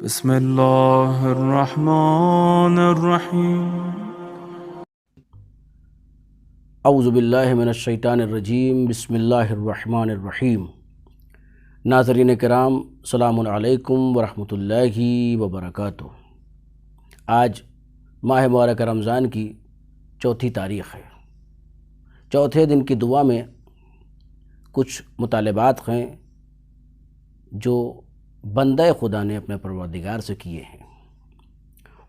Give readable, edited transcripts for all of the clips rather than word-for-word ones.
بسم اللہ الرحمن الرحیم۔ اعوذ باللہ من الشیطان الرجیم، بسم اللہ الرحمن الرحیم۔ ناظرین کرام، السلام علیکم ورحمۃ اللہ وبرکاتہ۔ آج ماہ مبارک رمضان کی چوتھی تاریخ ہے۔ چوتھے دن کی دعا میں کچھ مطالبات ہیں جو بندہ خدا نے اپنے پروردگار سے کیے ہیں۔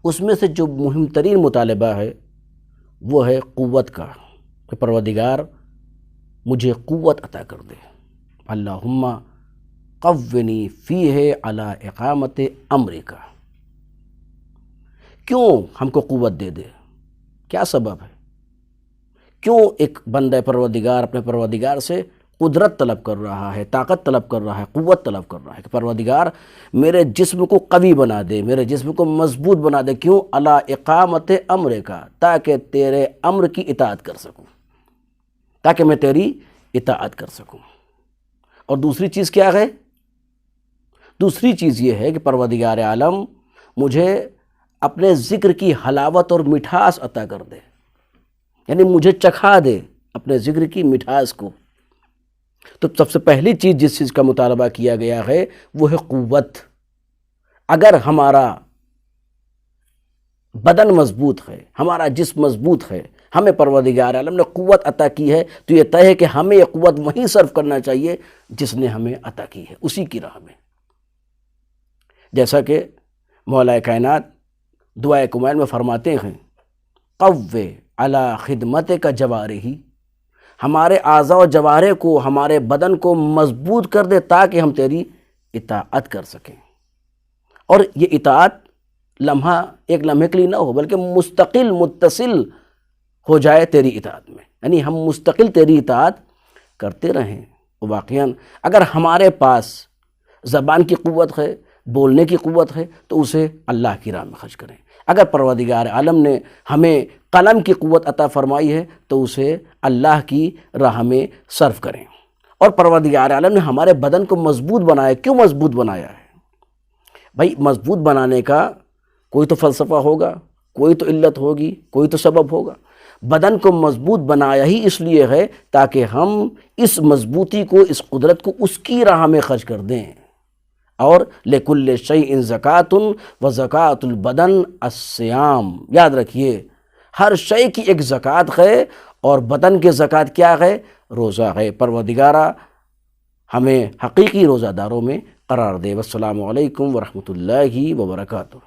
اس میں سے جو مہم ترین مطالبہ ہے وہ ہے قوت کا، کہ پروردگار مجھے قوت عطا کر دے۔ اللہم قونی فیہ علی اقامت امرک۔ کیوں ہم کو قوت دے دے؟ کیا سبب ہے؟ کیوں ایک بندہ پروردگار اپنے پروردگار سے قدرت طلب کر رہا ہے، طاقت طلب کر رہا ہے، قوت طلب کر رہا ہے کہ پروردگار میرے جسم کو قوی بنا دے، میرے جسم کو مضبوط بنا دے؟ کیوں؟ علی اقامت امرک، تاکہ تیرے امر کی اطاعت کر سکوں، تاکہ میں تیری اطاعت کر سکوں۔ اور دوسری چیز کیا ہے؟ دوسری چیز یہ ہے کہ پروردگار عالم مجھے اپنے ذکر کی حلاوت اور مٹھاس عطا کر دے، یعنی مجھے چکھا دے اپنے ذکر کی مٹھاس کو۔ تو سب سے پہلی چیز جس چیز کا مطالبہ کیا گیا ہے وہ ہے قوت۔ اگر ہمارا بدن مضبوط ہے، ہمارا جسم مضبوط ہے، ہمیں پروردگار عالم نے قوت عطا کی ہے، تو یہ طے ہے کہ ہمیں یہ قوت وہیں صرف کرنا چاہیے جس نے ہمیں عطا کی ہے، اسی کی راہ میں۔ جیسا کہ مولا کائنات دعائے کمائل میں فرماتے ہیں، قوّ علی خدمتک جوارحی، ہمارے اعضاء و جوارح کو، ہمارے بدن کو مضبوط کر دے تاکہ ہم تیری اطاعت کر سکیں۔ اور یہ اطاعت ایک لمحے کے لیے نہ ہو، بلکہ مستقل متصل ہو جائے تیری اطاعت میں، یعنی ہم مستقل تیری اطاعت کرتے رہیں۔ واقعاً اگر ہمارے پاس زبان کی قوت ہے، بولنے کی قوت ہے، تو اسے اللہ کی راہ میں خرچ کریں۔ اگر پروردگار عالم نے ہمیں قلم کی قوت عطا فرمائی ہے تو اسے اللہ کی راہ میں صرف کریں۔ اور پروردگار عالم نے ہمارے بدن کو مضبوط بنایا۔ کیوں مضبوط بنایا ہے؟ بھائی مضبوط بنانے کا کوئی تو فلسفہ ہوگا، کوئی تو علت ہوگی، کوئی تو سبب ہوگا۔ بدن کو مضبوط بنایا ہی اس لیے ہے تاکہ ہم اس مضبوطی کو، اس قدرت کو اس کی راہ میں خرچ کر دیں۔ اور لِكُلِّ شَيْءٍ زَكَاةٌ وَزَكَاةُ الْبَدَنِ الصِّيَامُ، یاد رکھیے ہر شے کی ایک زکوٰۃ ہے، اور بدن کے زکوٰۃ کیا ہے؟ روزہ ہے۔ پروردگارہ ہمیں حقیقی روزہ داروں میں قرار دے۔ والسلام علیکم ورحمۃ اللہ وبرکاتہ۔